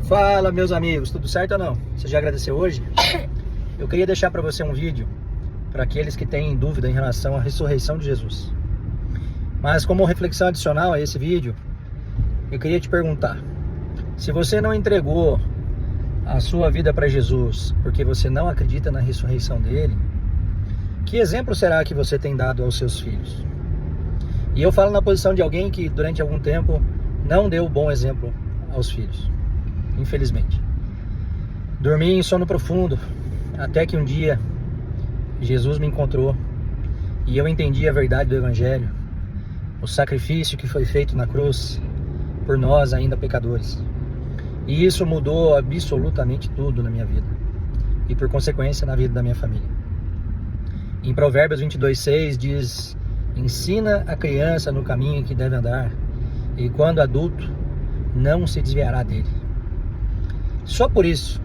Fala, meus amigos, tudo certo ou não? Você já agradeceu hoje? Eu queria deixar para você um vídeo para aqueles que têm dúvida em relação à ressurreição de Jesus. Mas como reflexão adicional a esse vídeo, eu queria te perguntar: se você não entregou a sua vida para Jesus porque você não acredita na ressurreição dele, que exemplo será que você tem dado aos seus filhos? E eu falo na posição de alguém que durante algum tempo não deu bom exemplo aos filhos, infelizmente. Dormi em sono profundo, até que um dia Jesus me encontrou e eu entendi a verdade do Evangelho, o sacrifício que foi feito na cruz por nós ainda pecadores. E isso mudou absolutamente tudo na minha vida e por consequência na vida da minha família. Em Provérbios 22:6 diz: ensina a criança no caminho que deve andar, e quando adulto não se desviará dele. Só por isso,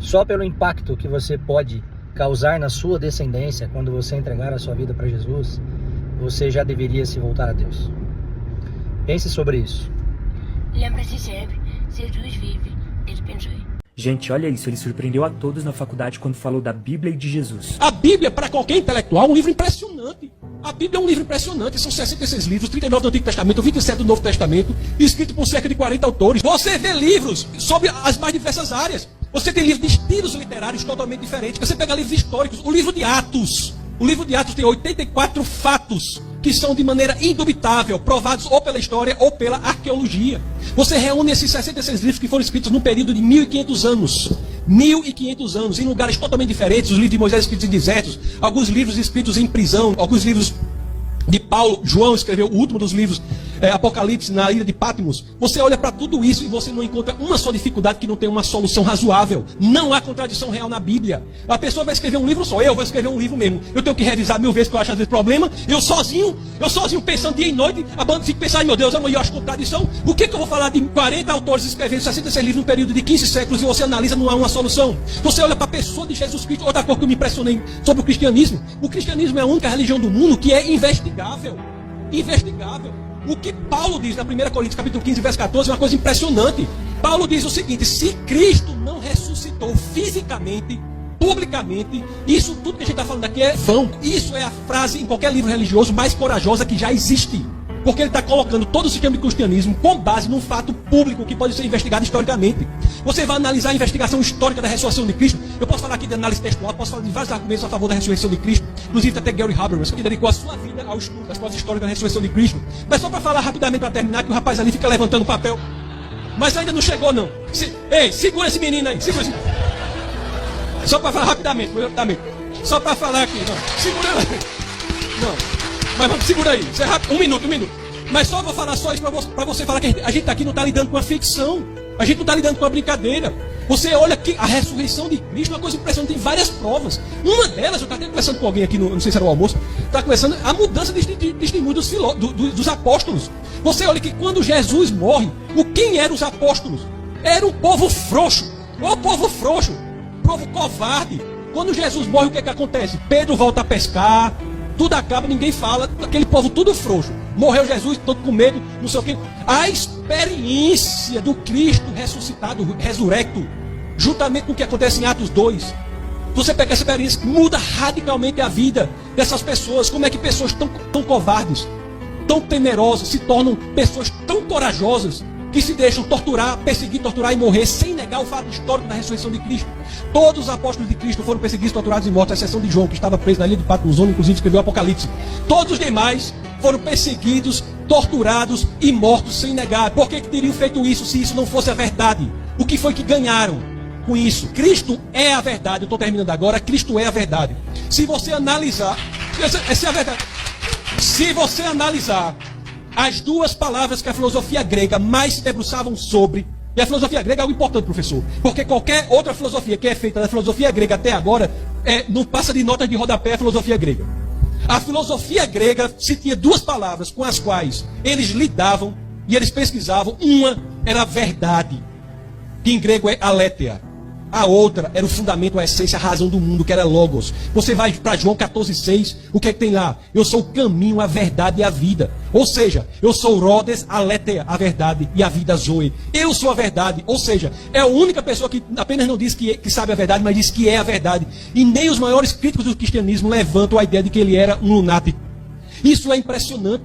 só pelo impacto que você pode causar na sua descendência quando você entregar a sua vida para Jesus, você já deveria se voltar a Deus. Pense sobre isso. Lembra-se sempre, Jesus vive, ele pensou. Gente, olha isso, ele surpreendeu a todos na faculdade quando falou da Bíblia e de Jesus. A Bíblia, para qualquer intelectual, é um livro impressionante. A Bíblia é um livro impressionante. São 66 livros, 39 do Antigo Testamento, 27 do Novo Testamento, escrito por cerca de 40 autores. Você vê livros sobre as mais diversas áreas. Você tem livros de estilos literários totalmente diferentes. Você pega livros históricos. O livro de Atos tem 84 fatos que são de maneira indubitável provados ou pela história ou pela arqueologia. Você reúne esses 66 livros que foram escritos num período de 1500 anos. 1500 anos, em lugares totalmente diferentes. Os livros de Moisés escritos em desertos, alguns livros escritos em prisão, alguns livros de Paulo. João escreveu o último dos livros, Apocalipse, na ilha de Patmos. Você olha para tudo isso e você não encontra uma só dificuldade que não tenha uma solução razoável. Não há contradição real na Bíblia. A pessoa vai escrever um livro só, eu vou escrever um livro mesmo. Eu tenho que revisar 1000 vezes, porque eu acho às vezes problema. Eu sozinho pensando dia e noite, fico pensando, ai meu Deus, amanhã eu acho contradição. O que eu vou falar de 40 autores escrevendo 66 livros num período de 15 séculos e você analisa, não há uma solução. Você olha para a pessoa de Jesus Cristo. Outra coisa que eu me impressionei sobre o cristianismo: o cristianismo é a única religião do mundo que é investigável. O que Paulo diz na 1 Coríntios capítulo 15, verso 14, é uma coisa impressionante. Paulo diz o seguinte: se Cristo não ressuscitou fisicamente, publicamente, isso tudo que a gente está falando aqui é vão. Isso é a frase em qualquer livro religioso mais corajosa que já existe. Porque ele está colocando todo o sistema de cristianismo com base num fato público que pode ser investigado historicamente. Você vai analisar a investigação histórica da ressurreição de Cristo. Eu posso falar aqui de análise textual, posso falar de vários argumentos a favor da ressurreição de Cristo. Inclusive até Gary Habermas, que dedicou a sua vida ao estudo das coisas históricas da ressurreição de Cristo. Mas só para falar rapidamente, para terminar, que o rapaz ali fica levantando o papel. Mas ainda não chegou não. Ei, segura esse menino aí. Segura esse... Só para falar rapidamente. Só para falar aqui. Não. Segura aí. Não. Mas vamos, segura aí. Isso é rápido. Um minuto. Mas só vou falar só isso para você falar que a gente aqui não está lidando com a ficção. A gente não está lidando com a brincadeira. Você olha que a ressurreição de Cristo é uma coisa impressionante, tem várias provas. Uma delas, eu estava até conversando com alguém aqui, não sei se era o almoço, está conversando a mudança de testemunho dos apóstolos. Você olha que quando Jesus morre, quem eram os apóstolos? Era um povo frouxo. O povo frouxo, povo covarde. Quando Jesus morre, o que acontece? Pedro volta a pescar, tudo acaba, ninguém fala, aquele povo tudo frouxo. Morreu Jesus, todo com medo, não sei o quê. A experiência do Cristo ressuscitado, resurrecto, juntamente com o que acontece em Atos 2, você pega essa experiência, muda radicalmente a vida dessas pessoas. Como é que pessoas tão covardes, tão temerosas, se tornam pessoas tão corajosas, que se deixam torturar, perseguir, torturar e morrer, sem negar o fato histórico da ressurreição de Cristo. Todos os apóstolos de Cristo foram perseguidos, torturados e mortos, à exceção de João, que estava preso na ilha de Patmos, inclusive escreveu o Apocalipse. Todos os demais foram perseguidos, torturados e mortos sem negar. Por que teriam feito isso se isso não fosse a verdade? O que foi que ganharam com isso? Cristo é a verdade. Eu estou terminando agora. Cristo é a verdade. Se você analisar, essa é a verdade. Se você analisar as duas palavras que a filosofia grega mais se debruçavam sobre, e a filosofia grega é algo importante, professor, porque qualquer outra filosofia que é feita da filosofia grega até agora não passa de notas de rodapé a filosofia grega. A filosofia grega se tinha duas palavras com as quais eles lidavam e eles pesquisavam. Uma era a verdade, que em grego é aletheia. A outra era o fundamento, a essência, a razão do mundo, que era Logos. Você vai para João 14,6, o que é que tem lá? Eu sou o caminho, a verdade e a vida. Ou seja, eu sou Rhodes, Aletheia, a verdade, e a vida Zoe. Eu sou a verdade. Ou seja, é a única pessoa que apenas não diz que sabe a verdade, mas diz que é a verdade. E nem os maiores críticos do cristianismo levantam a ideia de que ele era um lunático. Isso é impressionante.